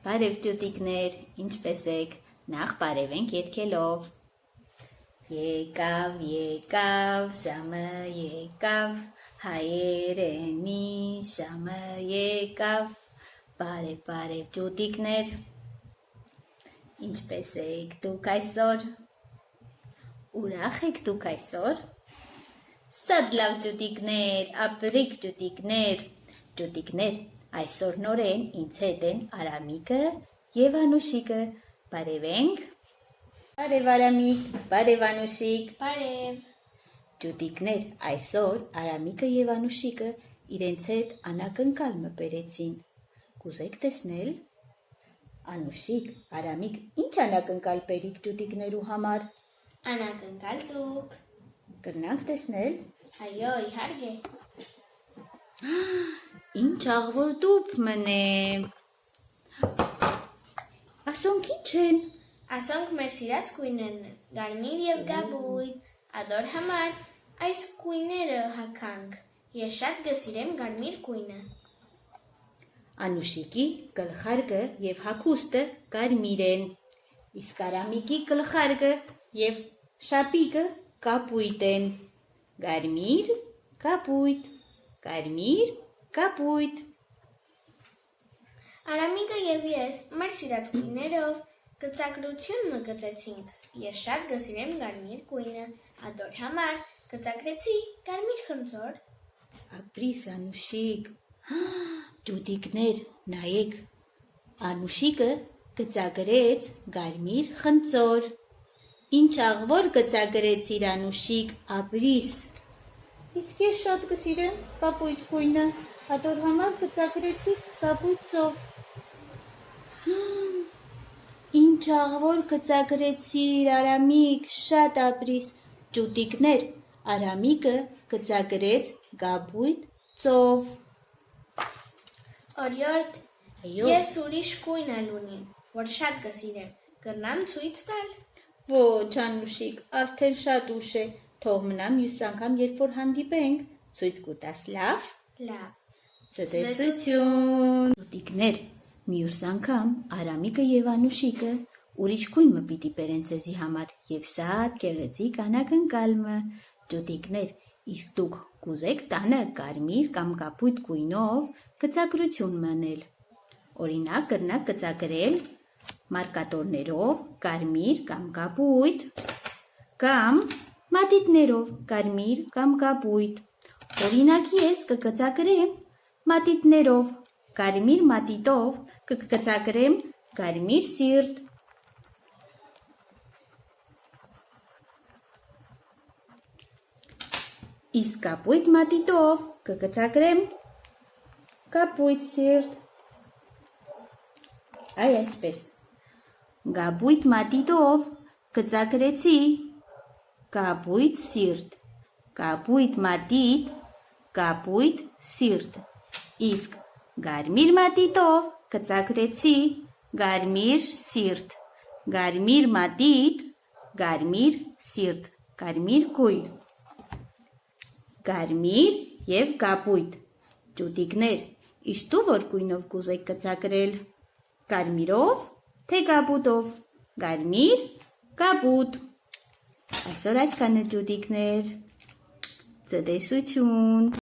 Բարև ջուտիկներ, ինչպես եք, նախ բարևենք երգելով։ Եկավ, ժամը եկավ, հայերենի ժամը եկավ, բարև ջուտիկներ, ինչպես եք դուք այսօր, ուրախ եք դուք այսօր, շատ լավ ջուտիկներ, ապրիկ ջուտիկներ, այսօր նորեն ինձ հետ են Արամիկը և Անուշիկը, բարևենք, բարև Արամիկ, բարև Անուշիկ, Բարև։ ջուտիկներ, այսօր Արամիկը և Անուշիկը իրենց հետ անակնկալը բերեցին, կուզեք տեսնել, Անուշիկ, Արամիկ, ինչ անակնկալ բերիք ջուտիկներու համար, Անակնկալ տուփ։ կրնանք տեսնել, Այո, իհարկե։ ինչ աղվոր տուփ մնե, ասոնք ինչ են, Ասոնք մեր սիրած գույներն են, գարմիր և գաբույտ, ադոր համար այս գույները հագանք, ես շատ գսիրեմ գարմիր գույնը։ Անուշիկի գլխարկը և հագուստը կարմիր են, իսկ Արամիկի գլխարկը և շապիկը կապույտ են, կարմիր, կապույտ, կարմիր, կապույտ։ Արամիկը և ես մեր սիրած գույներով գծագրություն մգծեցինք, ես շատ գսիրեմ գարմիր գույնը, ադոր համար գծագրեցի գարմիր խնձոր։ Ապրիս Անուշիկ, ջուտիկներ, նայեք, Անուշիկը գծագրեց գարմիր խնձոր, ինչ աղվոր գծագրեցիր Անուշիկ, ապրիս, իսկ ես շատ գսիրեմ կապույտ գույնը, ադոր համար գծագրեցի կապույտ ծով, ինչ աղվոր գծագրեցիր Արամիկ, շատ ապրիս, ջուտիկներ, Արամիկը գծագրեց կապույտ ծով, Օրիորդ, այո, ես ուրիշ գույն էլ ունիմ, որ շատ գսիրեմ, կրնամ ցույց տալ։ ոչ Անուշիկ, արդեն շատ ուշ է, թող մնա մյուս անգամ, երբ որ հանդիպենք, ցույց կտաս, լավ։ Լավ։ Ցտեսություն։ Ջուտիկներ, մյուս անգամ Արամիկը և Անուշիկը ուրիշ գույն պիտի բերեն ձեզի համար և շատ գեղեցիկ անակնկալը։ Ջուտիկներ, իսկ դուք կուզեք տանը կարմիր կամ կապույտ գույնով գծագրություն մնել։ Օրինակ կրնաք գծագրել մարկատորներով կարմիր կամ կապույտ կամ մատիտներով կարմիր կամ կապույտ։ Օրինակ ես կգծագրեմ մատիտներով, կարմիր մատիտով կգծագրեմ կարմիր սիրտ։ Իսկ կապույտ մատիտով կգծագրեմ կապույտ սիրտ։ Այ այսպես։ Կապույտ մատիտով գծագրեցի կապույտ սիրտ, կապույտ մատիտ, կապույտ սիրտ, իսկ կարմիր մատիտով գծագրեցի կարմիր սիրտ, կարմիր մատիտ, կարմիր սիրտ, կարմիր գույն, կարմիր և կապույտ։ Ջուտիկներ, իսկ դու որ գույնով կուզեք գծագրել, կարմիրով, թե կապուտով, կարմիր, կապուտ։ Այսօր այսքանը ջուտիկներ, ցտեսություն։